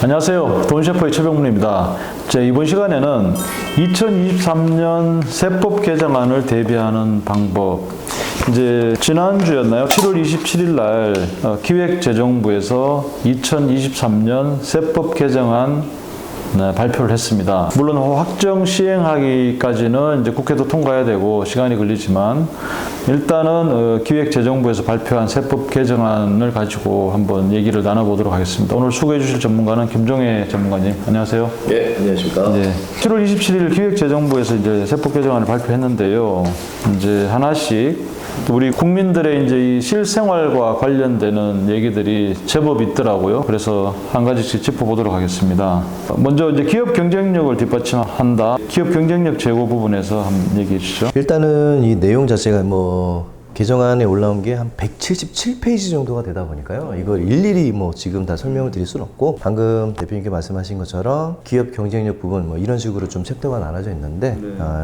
안녕하세요. 돈셰프의 최병문입니다. 이번 시간에는 2023년 세법 개정안을 대비하는 방법. 지난주였나요? 7월 27일 날 기획재정부에서 2023년 세법 개정안 발표를 했습니다. 물론 확정 시행하기까지는 국회도 통과해야 되고 시간이 걸리지만 일단은 기획재정부에서 발표한 세법 개정안을 가지고 한번 얘기를 나눠보도록 하겠습니다. 오늘 소개해 주실 전문가는 김종혜 전문가님. 안녕하세요. 네, 안녕하십니까. 7월 27일 기획재정부에서 세법 개정안을 발표했는데요. 하나씩 우리 국민들의 이 실생활과 관련되는 얘기들이 제법 있더라고요. 그래서 한 가지씩 짚어보도록 하겠습니다. 먼저 기업 경쟁력을 뒷받침한다. 기업 경쟁력 제고 부분에서 한번 얘기해 주시죠. 일단은 이 내용 자체가 개정안에 올라온 게 한 177페이지 정도가 되다 보니까요. 이걸 일일이 지금 다 설명을 드릴 수는 없고, 방금 대표님께 말씀하신 것처럼 기업 경쟁력 부분 이런 식으로 좀 챕터가 나눠져 있는데,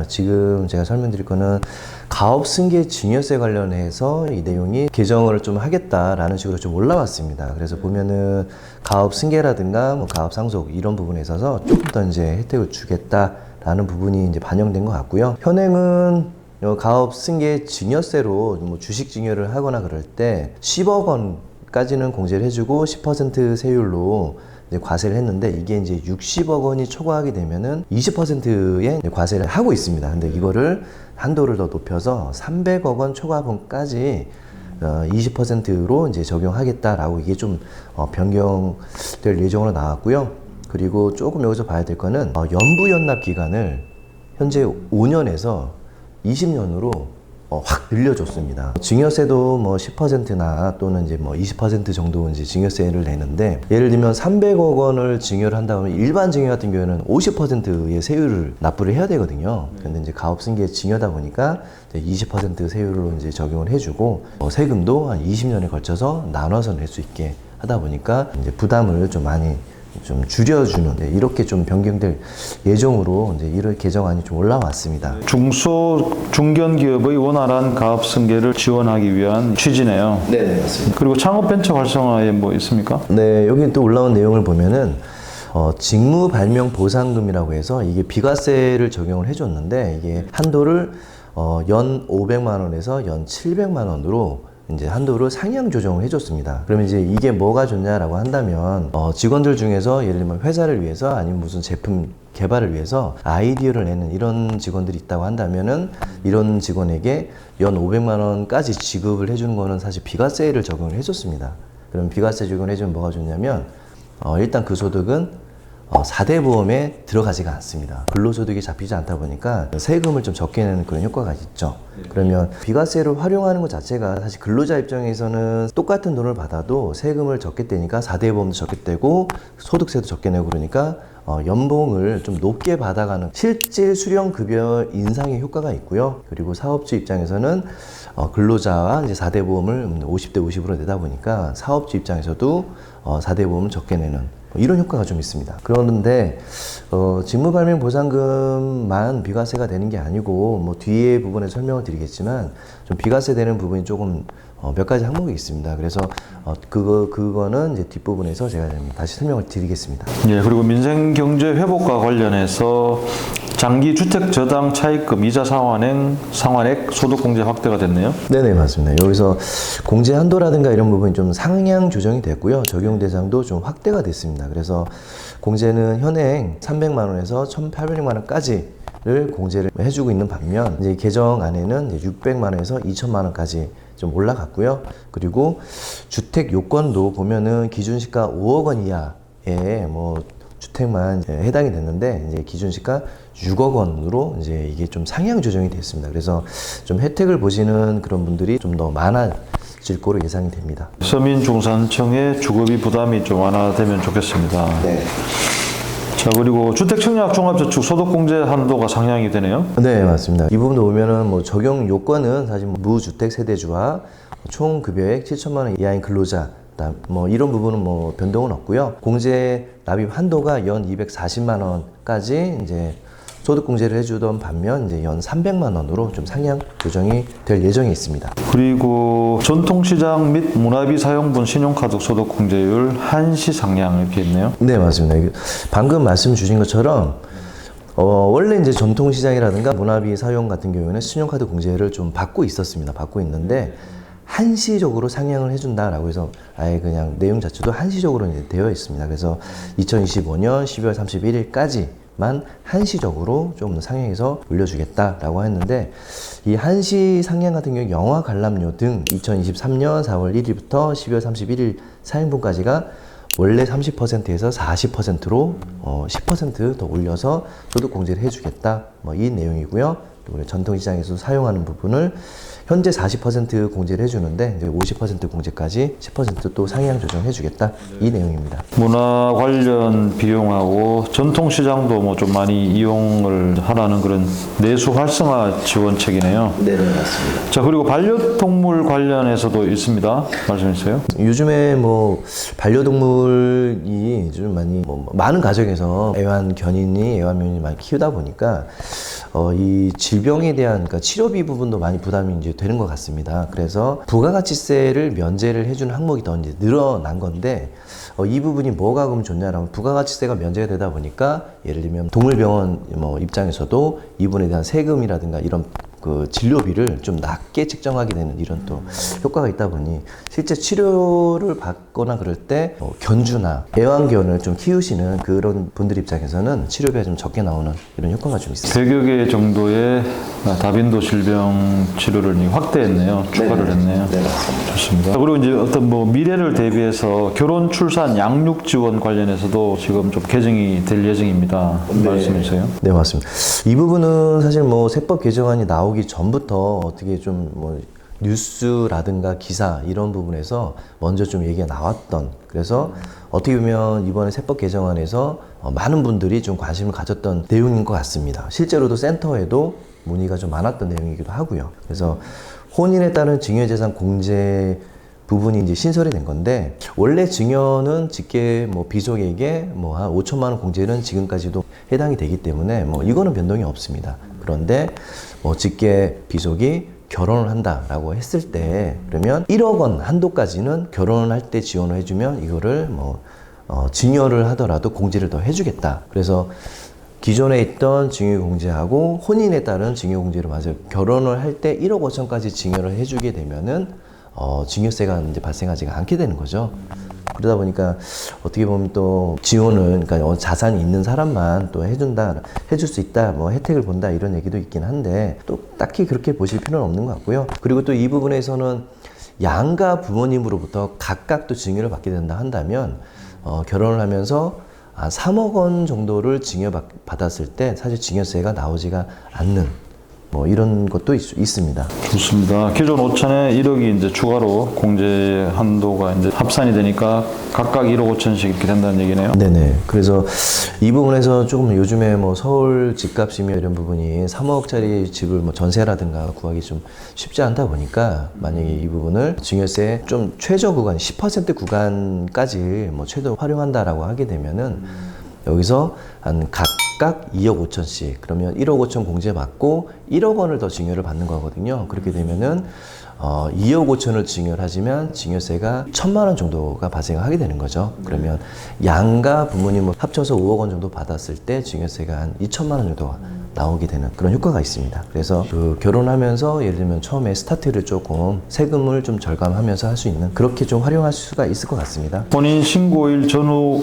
지금 제가 설명드릴 거는 가업 승계 증여세 관련해서 이 내용이 개정을 좀 하겠다라는 식으로 좀 올라왔습니다. 그래서 보면은 가업 승계라든가 가업 상속 이런 부분에 있어서 조금 더 혜택을 주겠다라는 부분이 반영된 것 같고요. 현행은 가업 승계 증여세로 주식 증여를 하거나 그럴 때 10억 원까지는 공제를 해주고 10% 세율로 과세를 했는데, 이게 60억 원이 초과하게 되면은 20%의 과세를 하고 있습니다. 근데 이거를 한도를 더 높여서 300억 원 초과분까지 20%로 적용하겠다라고 이게 좀 변경될 예정으로 나왔고요. 그리고 조금 여기서 봐야 될 거는 연부연납 기간을 현재 5년에서 20년으로 확 늘려줬습니다. 증여세도 10%나 또는 20% 정도 증여세를 내는데, 예를 들면 300억 원을 증여를 한다면 일반 증여 같은 경우에는 50%의 세율을 납부를 해야 되거든요. 근데 가업 승계 증여다 보니까 20% 세율로 적용을 해주고, 세금도 한 20년에 걸쳐서 나눠서 낼 수 있게 하다 보니까 부담을 좀 많이 줄여주는, 이렇게 좀 변경될 예정으로 이런 개정안이 좀 올라왔습니다. 중소 중견 기업의 원활한 가업 승계를 지원하기 위한 취지네요. 네, 맞습니다. 그리고 창업 벤처 활성화에 있습니까? 네, 여기 또 올라온 내용을 보면은 직무 발명 보상금이라고 해서 이게 비과세를 적용을 해줬는데, 이게 한도를 연 500만 원에서 연 700만 원으로 한도를 상향 조정을 해줬습니다. 그러면 이게 뭐가 좋냐라고 한다면, 직원들 중에서 예를 들면 회사를 위해서 아니면 무슨 제품 개발을 위해서 아이디어를 내는 이런 직원들이 있다고 한다면은, 이런 직원에게 연 500만 원까지 지급을 해주는 거는 사실 비과세를 적용을 해줬습니다. 그럼 비과세 적용을 해주면 뭐가 좋냐면, 일단 그 소득은 4대 보험에 들어가지가 않습니다. 근로소득이 잡히지 않다 보니까 세금을 좀 적게 내는 그런 효과가 있죠. 그러면 비과세를 활용하는 것 자체가 사실 근로자 입장에서는 똑같은 돈을 받아도 세금을 적게 떼니까 4대 보험도 적게 떼고 소득세도 적게 내고, 그러니까 연봉을 좀 높게 받아가는 실질 수령급여 인상의 효과가 있고요. 그리고 사업주 입장에서는 근로자와 4대 보험을 50대 50으로 내다 보니까 사업주 입장에서도 4대 보험을 적게 내는 이런 효과가 좀 있습니다. 그런데 직무발명 보상금만 비과세가 되는 게 아니고, 뒤에 부분에 설명을 드리겠지만 좀 비과세 되는 부분이 조금 몇 가지 항목이 있습니다. 그래서 그거는 뒷부분에서 제가 다시 설명을 드리겠습니다. 예, 그리고 민생 경제 회복과 관련해서 장기 주택 저당 차입금 이자 상환액 소득 공제 확대가 됐네요. 네네, 맞습니다. 여기서 공제 한도라든가 이런 부분이 좀 상향 조정이 됐고요. 적용 대상도 좀 확대가 됐습니다. 그래서 공제는 현행 300만 원에서 1,800만 원까지를 공제를 해주고 있는 반면, 개정안에는 600만 원에서 2,000만 원까지 좀 올라갔고요. 그리고 주택 요건도 보면은 기준시가 5억 원 이하의 주택만 해당이 됐는데, 기준시가 6억 원으로 이게 좀 상향 조정이 됐습니다. 그래서 좀 혜택을 보시는 그런 분들이 좀 더 많아질 거로 예상이 됩니다. 서민중산청의 주거비 부담이 좀 완화되면 좋겠습니다. 네. 자, 그리고 주택청약 종합저축 소득공제 한도가 상향이 되네요. 네, 맞습니다. 이 부분도 보면은 적용 요건은 사실 무주택 세대주와 총 급여액 7천만 원 이하인 근로자, 이런 부분은 변동은 없고요. 공제 납입 한도가 연 240만 원까지 소득공제를 해주던 반면 이제 연 300만 원으로 좀 상향 조정이 될 예정이 있습니다. 그리고 전통시장 및 문화비 사용분 신용카드 소득공제율 한시 상향 이렇게 있네요. 네, 맞습니다. 방금 말씀 주신 것처럼 원래 이제 전통시장이라든가 문화비 사용 같은 경우에는 신용카드 공제를 좀 받고 있었습니다. 받고 있는데 한시적으로 상향을 해준다라고 해서 아예 그냥 내용 자체도 한시적으로 이제 되어 있습니다. 그래서 2025년 12월 31일까지만 한시적으로 좀 상향해서 올려주겠다라고 했는데 이 한시 상향 같은 경우 영화 관람료 등 2023년 4월 1일부터 12월 31일 사행분까지가 원래 30%에서 40%로 10% 더 올려서 소득공제를 해주겠다. 뭐 이 내용이고요. 또 우리 전통시장에서 사용하는 부분을 현재 40% 공제를 해주는데 이제 50% 공제까지 10% 또 상향 조정해주겠다. 이 내용입니다. 문화 관련 비용하고 전통시장도 뭐 좀 많이 이용을 하라는 그런 내수 활성화 지원책이네요. 네, 맞습니다. 자, 그리고 반려동물 관련해서도 있습니다. 말씀해 주세요. 요즘에 뭐 반려동물이 좀 많이 많은 가정에서 애완견이니 애완묘니 많이 키우다 보니까 이 질병에 대한 그러니까 치료비 부분도 많이 부담이 이제 되는 것 같습니다. 그래서 부가가치세를 면제를 해주는 항목이 더 이제 늘어난 건데 이 부분이 뭐가 그럼 좋냐라면 부가가치세가 면제가 되다 보니까 예를 들면 동물병원 뭐 입장에서도 이분에 대한 세금이라든가 이런 그 진료비를 좀 낮게 책정하게 되는 이런 또 효과가 있다 보니 실제 치료를 받거나 그럴 때 견주나 애완견을 좀 키우시는 그런 분들 입장에서는 치료비가 좀 적게 나오는 이런 효과가 좀 있습니다. 100여 개 정도의 다빈도 질병 치료를 확대했네요. 추가를 했네요. 네, 맞습니다. 좋습니다. 그리고 이제 어떤 뭐 미래를 대비해서 결혼, 출산, 양육 지원 관련해서도 지금 좀 개정이 될 예정입니다. 말씀해 주세요. 네, 맞습니다. 이 부분은 사실 뭐 세법 개정안이 나오기 전부터 어떻게 좀 뭐 뉴스라든가 기사 이런 부분에서 먼저 좀 얘기가 나왔던, 그래서 어떻게 보면 이번에 세법 개정안에서 많은 분들이 좀 관심을 가졌던 내용인 것 같습니다. 실제로도 센터에도 문의가 좀 많았던 내용이기도 하고요. 그래서 혼인에 따른 증여재산 공제 부분이 이제 신설이 된 건데, 원래 증여는 직계 뭐 비속에게 뭐 한 5천만 원 공제는 지금까지도 해당이 되기 때문에 뭐 이거는 변동이 없습니다. 그런데 뭐 직계 비속이 결혼을 한다라고 했을 때, 그러면 1억 원 한도까지는 결혼을 할 때 지원을 해주면 이거를 뭐 증여를 하더라도 공제를 더 해주겠다. 그래서 기존에 있던 증여공제하고 혼인에 따른 증여공제를 맞아요. 결혼을 할 때 1억 5천까지 증여를 해주게 되면은 증여세가 이제 발생하지가 않게 되는 거죠. 그러다 보니까 어떻게 보면 또 지원을, 그러니까 자산이 있는 사람만 또 해줄 수 있다, 뭐 혜택을 본다 이런 얘기도 있긴 한데 또 딱히 그렇게 보실 필요는 없는 것 같고요. 그리고 또 이 부분에서는 양가 부모님으로부터 각각 또 증여를 받게 된다 한다면 결혼을 하면서 3억 원 정도를 증여받았을 때 사실 증여세가 나오지가 않는 뭐 이런 것도 있습니다. 좋습니다. 기존 5천에 1억이 이제 추가로 공제 한도가 이제 합산이 되니까 각각 1억 5천씩 이렇게 된다는 얘기네요. 네네. 그래서 이 부분에서 조금 요즘에 뭐 서울 집값이며 이런 부분이 3억짜리 집을 뭐 전세라든가 구하기 좀 쉽지 않다 보니까 만약에 이 부분을 증여세 좀 최저 구간 10% 구간까지 뭐 최대 활용한다라고 하게 되면은 여기서 한 각각 2억 5천씩, 그러면 1억 5천 공제 받고 1억 원을 더 증여를 받는 거거든요. 그렇게 되면은 2억 5천을 증여를 하지만 증여세가 1,000만 원 정도가 발생을 하게 되는 거죠. 그러면 양가 부모님을 합쳐서 5억 원 정도 받았을 때 증여세가 한 2,000만 원 정도가 나오게 되는 그런 효과가 있습니다. 그래서 그 결혼하면서 예를 들면 처음에 스타트를 조금 세금을 좀 절감하면서 할 수 있는, 그렇게 좀 활용할 수가 있을 것 같습니다. 본인 신고일 전후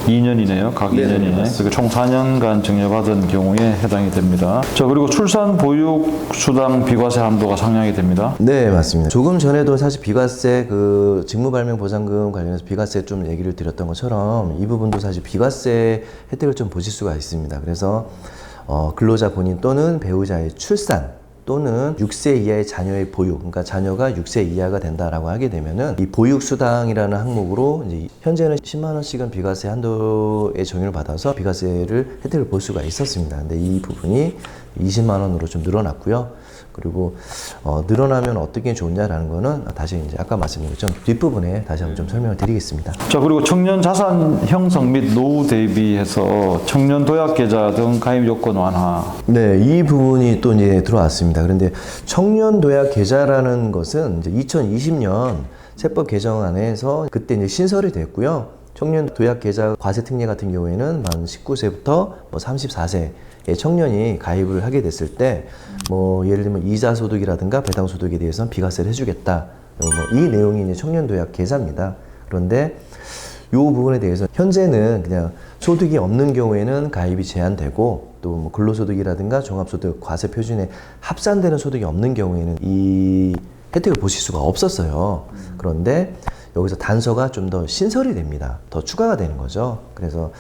2년이네요. 각 2년이네. 그러니까 총 4년간 증여받은 경우에 해당이 됩니다. 자, 그리고 출산 보육 수당 비과세 한도가 상향이 됩니다. 네, 맞습니다. 조금 전에도 사실 비과세 그 직무발명보장금 관련해서 비과세 좀 얘기를 드렸던 것처럼 이 부분도 사실 비과세 혜택을 좀 보실 수가 있습니다. 그래서 근로자 본인 또는 배우자의 출산 또는 6세 이하의 자녀의 보육, 그러니까 자녀가 6세 이하가 된다라고 하게 되면은 이 보육수당이라는 항목으로 이제 현재는 10만 원씩은 비과세 한도에 적용을 받아서 비과세를 혜택을 볼 수가 있었습니다. 근데 이 부분이 20만 원으로 좀 늘어났고요. 그리고 늘어나면 어떻게 좋냐라는 거는 다시 이제 아까 말씀드린 것처럼 뒷부분에 다시 한번 좀 설명을 드리겠습니다. 자, 그리고 청년 자산 형성 및 노후 대비해서 청년 도약 계좌 등 가입 요건 완화. 네, 이 부분이 또 이제 들어왔습니다. 그런데 청년 도약 계좌라는 것은 이제 2020년 세법 개정안에서 그때 이제 신설이 됐고요. 청년 도약 계좌 과세 특례 같은 경우에는 만 19세부터 뭐 34세 청년이 가입을 하게 됐을 때 뭐 예를 들면 이자 소득이라든가 배당 소득에 대해서는 비과세를 해주겠다. 이 내용이 이제 청년 도약 계좌입니다. 그런데 이 부분에 대해서 현재는 그냥 소득이 없는 경우에는 가입이 제한되고 또 뭐 근로소득이라든가 종합소득 과세 표준에 합산되는 소득이 없는 경우에는 이 혜택을 보실 수가 없었어요. 그런데 여기서 단서가 좀 더 신설이 됩니다. 더 추가가 되는 거죠. 그래서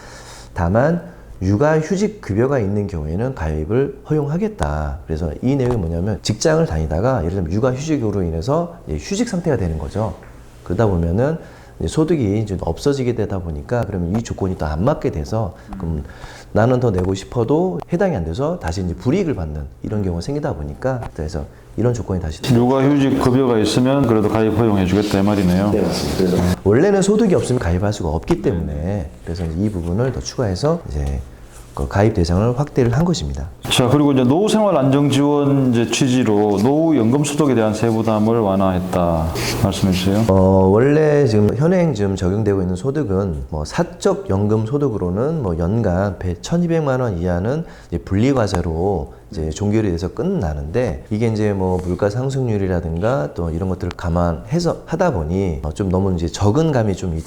다만 육아휴직 급여가 있는 경우에는 가입을 허용하겠다. 그래서 이 내용이 뭐냐면 직장을 다니다가 예를 들면 육아휴직으로 인해서 휴직 상태가 되는 거죠. 그러다 보면은 소득이 이제 없어지게 되다 보니까 그러면 이 조건이 또 안 맞게 돼서 그럼 나는 더 내고 싶어도 해당이 안 돼서 다시 이제 불이익을 받는 이런 경우가 생기다 보니까 그래서 이런 조건이 다시 육아휴직 급여가 있으면 그래도 가입 허용해 주겠다 이 말이네요. 네, 맞습니다. 그래서 원래는 소득이 없으면 가입할 수가 없기 때문에 그래서 이 부분을 더 추가해서 이제 그 가입 대상을 확대를 한 것입니다. 자, 그리고 이제 노후생활 안정지원 이제 취지로 노후연금 소득에 대한 세부담을 완화했다 말씀해 주세요. 원래 지금 현행 지금 적용되고 있는 소득은 뭐 사적 연금 소득으로는 뭐 연간 1,200만 원 이하는 이제 분리과세로 이제 종결이 돼서 끝나는데 이게 이제 뭐 물가 상승률이라든가 또 이런 것들을 감안해서 하다 보니 좀 너무 이제 적은 감이 좀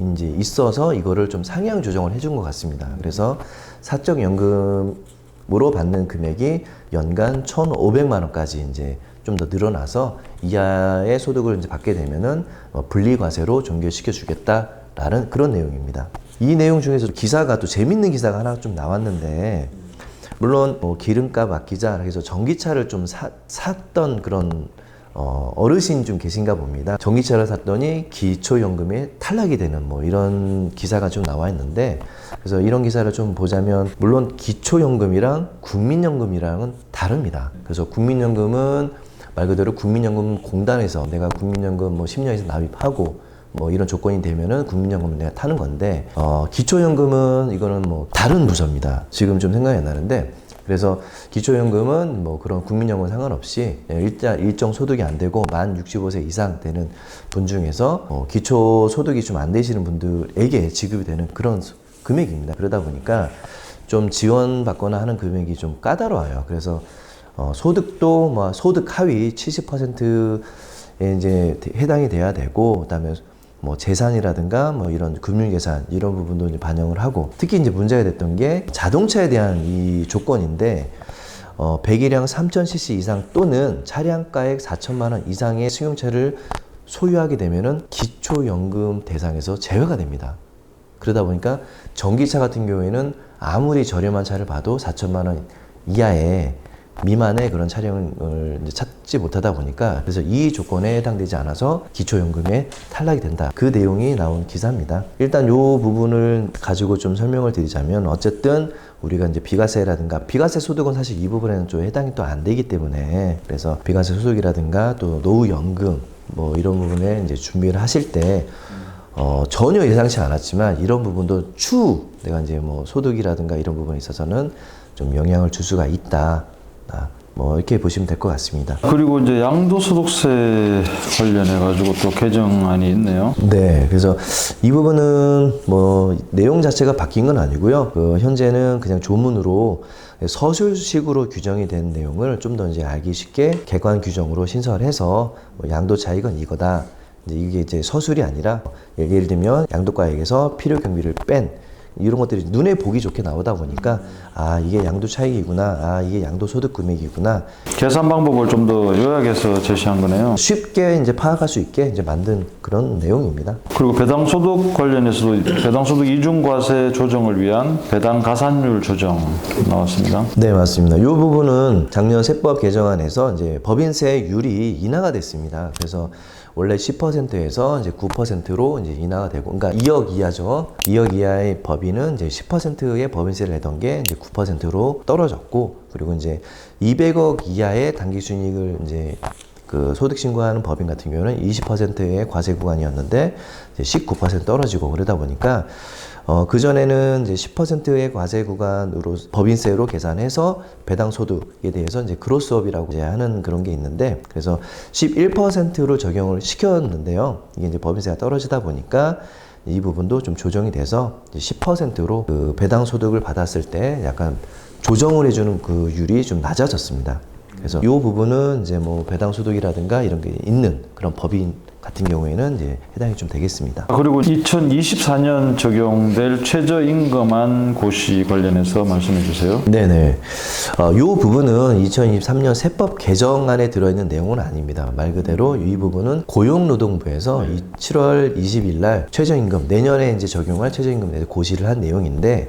이제 있어서 이거를 좀 상향 조정을 해준 것 같습니다. 그래서 사적 연금으로 받는 금액이 연간 1,500만 원까지 이제 좀 더 늘어나서 이하의 소득을 이제 받게 되면은 분리과세로 종결시켜 주겠다라는 그런 내용입니다. 이 내용 중에서 기사가 또 재밌는 기사가 하나 좀 나왔는데 물론 뭐 기름값 아끼자 그래서 전기차를 좀 샀던 그런 어르신이 좀 계신가 봅니다. 전기차를 샀더니 기초연금에 탈락이 되는 뭐 이런 기사가 좀 나와 있는데 그래서 이런 기사를 좀 보자면 물론 기초연금이랑 국민연금이랑은 다릅니다. 그래서 국민연금은 말 그대로 국민연금공단에서 내가 국민연금 뭐 10년에서 납입하고 뭐 이런 조건이 되면은 국민연금을 내가 타는 건데 기초연금은 이거는 뭐 다른 부서입니다. 지금 좀 생각이 안 나는데 그래서 기초연금은 뭐 그런 국민연금 상관없이 일정 소득이 안 되고 만 65세 이상 되는 분 중에서 기초 소득이 좀 안 되시는 분들에게 지급이 되는 그런 금액입니다. 그러다 보니까 좀 지원받거나 하는 금액이 좀 까다로워요. 그래서 소득도 뭐 소득 하위 70%에 이제 해당이 돼야 되고 그다음에 뭐 재산이라든가 뭐 이런 금융계산 이런 부분도 이제 반영을 하고 특히 이제 문제가 됐던 게 자동차에 대한 이 조건인데 배기량 3,000cc 이상 또는 차량가액 4천만 원 이상의 승용차를 소유하게 되면은 기초연금 대상에서 제외가 됩니다. 그러다 보니까 전기차 같은 경우에는 아무리 저렴한 차를 봐도 4천만 원 이하의 미만의 그런 차량을 이제 찾지 못하다 보니까 그래서 이 조건에 해당되지 않아서 기초연금에 탈락이 된다. 그 내용이 나온 기사입니다. 일단 이 부분을 가지고 좀 설명을 드리자면 어쨌든 우리가 이제 비과세라든가 비과세 소득은 사실 이 부분에는 좀 해당이 또 안 되기 때문에 그래서 비과세 소득이라든가 또 노후연금 뭐 이런 부분에 이제 준비를 하실 때 전혀 예상치 않았지만 이런 부분도 추후 내가 이제 뭐 소득이라든가 이런 부분에 있어서는 좀 영향을 줄 수가 있다. 뭐 이렇게 보시면 될 것 같습니다. 그리고 이제 양도소득세 관련해 가지고 또 개정안이 있네요. 네, 그래서 이 부분은 뭐 내용 자체가 바뀐 건 아니고요. 현재는 그냥 조문으로 서술식으로 규정이 된 내용을 좀 더 이제 알기 쉽게 객관 규정으로 신설해서 뭐 양도 차익은 이거다. 이게 이제 서술이 아니라 예를 들면 양도가액에서 필요 경비를 뺀 이런 것들이 눈에 보기 좋게 나오다 보니까 아 이게 양도 차익이구나, 아 이게 양도 소득 금액이구나. 계산 방법을 좀 더 요약해서 제시한 거네요. 쉽게 이제 파악할 수 있게 이제 만든 그런 내용입니다. 그리고 배당 소득 관련해서도 배당 소득 이중 과세 조정을 위한 배당 가산율 조정 나왔습니다. 네, 맞습니다. 이 부분은 작년 세법 개정안에서 이제 법인세율이 인하가 됐습니다. 그래서 원래 10%에서 이제 9%로 이제 인하가 되고, 그러니까 2억 이하죠. 2억 이하의 법인은 이제 10%의 법인세를 내던 게 이제 9%로 떨어졌고, 그리고 이제 200억 이하의 당기순이익을 이제 그 소득 신고하는 법인 같은 경우는 20%의 과세 구간이었는데 이제 19% 떨어지고 그러다 보니까 그전에는 이제 10%의 과세 구간으로 법인세로 계산해서 배당 소득에 대해서 이제 그로스업이라고 이제 하는 그런 게 있는데, 그래서 11%로 적용을 시켰는데요. 이게 이제 법인세가 떨어지다 보니까 이 부분도 좀 조정이 돼서 10%로 그 배당 소득을 받았을 때 약간 조정을 해주는 그 율이 좀 낮아졌습니다. 그래서 이 부분은 이제 뭐 배당 소득이라든가 이런 게 있는 그런 법인 같은 경우에는 이제 해당이 좀 되겠습니다. 그리고 2024년 적용될 최저임금안 고시 관련해서 말씀해 주세요. 네네. 이 부분은 2023년 세법 개정안에 들어있는 내용은 아닙니다. 말 그대로 이 부분은 고용노동부에서 7월 20일 날 최저임금, 내년에 이제 적용할 최저임금에 대해서 고시를 한 내용인데,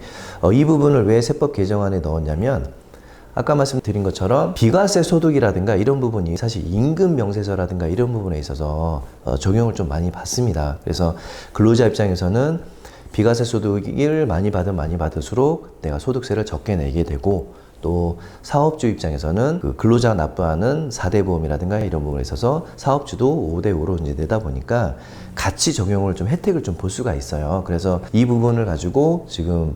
이 부분을 왜 세법 개정안에 넣었냐면, 아까 말씀드린 것처럼 비과세 소득이라든가 이런 부분이 사실 임금 명세서라든가 이런 부분에 있어서 적용을 좀 많이 받습니다. 그래서 근로자 입장에서는 비과세 소득을 많이 받을수록 내가 소득세를 적게 내게 되고, 또 사업주 입장에서는 그 근로자가 납부하는 4대 보험이라든가 이런 부분에 있어서 사업주도 5대 5로 이제 내다 보니까 같이 적용을 좀 혜택을 좀 볼 수가 있어요. 그래서 이 부분을 가지고 지금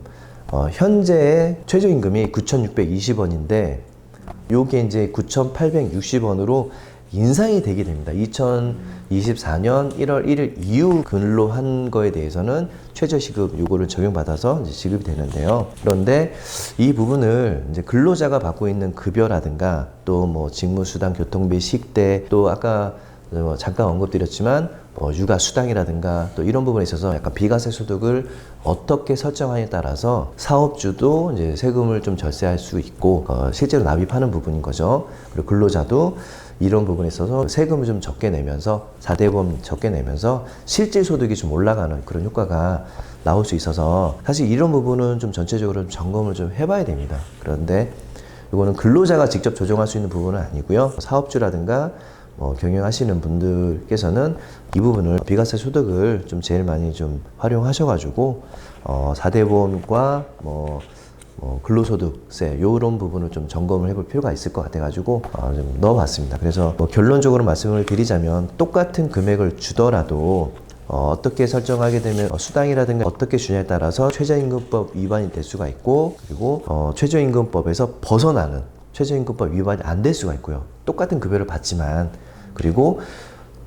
현재의 최저임금이 9,620원인데 요게 이제 9,860원으로 인상이 되게 됩니다. 2024년 1월 1일 이후 근로한 거에 대해서는 최저시급 요거를 적용받아서 이제 지급이 되는데요. 그런데 이 부분을 이제 근로자가 받고 있는 급여라든가 또 뭐 직무수당, 교통비, 식대, 또 아까 잠깐 언급드렸지만 육아 수당이라든가 또 이런 부분에 있어서 약간 비과세 소득을 어떻게 설정하냐에 따라서 사업주도 이제 세금을 좀 절세할 수 있고 실제로 납입하는 부분인 거죠. 그리고 근로자도 이런 부분에 있어서 세금을 좀 적게 내면서 4대 보험 적게 내면서 실질 소득이 좀 올라가는 그런 효과가 나올 수 있어서 사실 이런 부분은 좀 전체적으로 좀 점검을 좀 해봐야 됩니다. 그런데 이거는 근로자가 직접 조정할 수 있는 부분은 아니고요. 사업주라든가 경영하시는 분들께서는 이 부분을 비과세 소득을 좀 제일 많이 좀 활용하셔가지고 4대 보험과 근로소득세 요런 부분을 좀 점검을 해볼 필요가 있을 것 같아가지고 좀 넣어봤습니다. 그래서 결론적으로 말씀을 드리자면 똑같은 금액을 주더라도 어떻게 설정하게 되면 수당이라든가 어떻게 주냐에 따라서 최저임금법 위반이 될 수가 있고, 그리고 최저임금법에서 벗어나는 최저임금법 위반이 안 될 수가 있고요. 똑같은 급여를 받지만, 그리고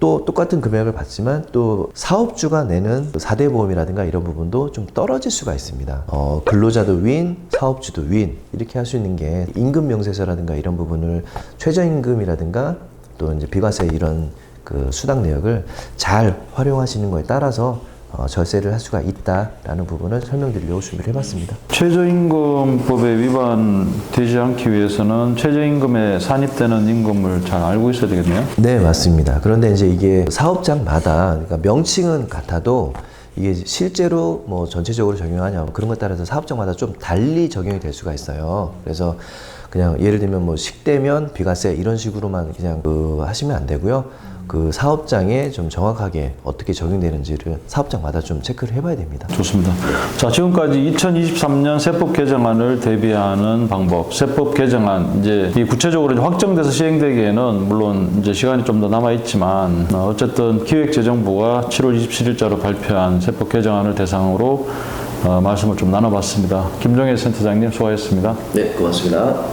또 똑같은 금액을 받지만 또 사업주가 내는 4대 보험이라든가 이런 부분도 좀 떨어질 수가 있습니다. 근로자도 윈, 사업주도 윈 이렇게 할 수 있는 게 임금 명세서라든가 이런 부분을 최저임금이라든가 또 이제 비과세 이런 그 수당 내역을 잘 활용하시는 거에 따라서 절세를 할 수가 있다라는 부분을 설명드리려고 준비를 해봤습니다. 최저임금법에 위반되지 않기 위해서는 최저임금에 산입되는 임금을 잘 알고 있어야 되겠네요. 네, 맞습니다. 그런데 이제 이게 사업장마다, 그러니까 명칭은 같아도 이게 실제로 뭐 전체적으로 적용하냐 그런 것에 따라서 사업장마다 좀 달리 적용이 될 수가 있어요. 그래서 그냥 예를 들면 뭐 식대면 비과세 이런 식으로만 그냥 하시면 안 되고요. 그 사업장에 좀 정확하게 어떻게 적용되는지를 사업장마다 좀 체크를 해봐야 됩니다. 좋습니다. 자, 지금까지 2023년 세법 개정안을 대비하는 방법, 세법 개정안 이제 이 구체적으로 이제 확정돼서 시행되기에는 물론 이제 시간이 좀 더 남아 있지만 어쨌든 기획재정부가 7월 27일자로 발표한 세법 개정안을 대상으로 말씀을 좀 나눠봤습니다. 김종혜 센터장님 수고하셨습니다. 네, 고맙습니다.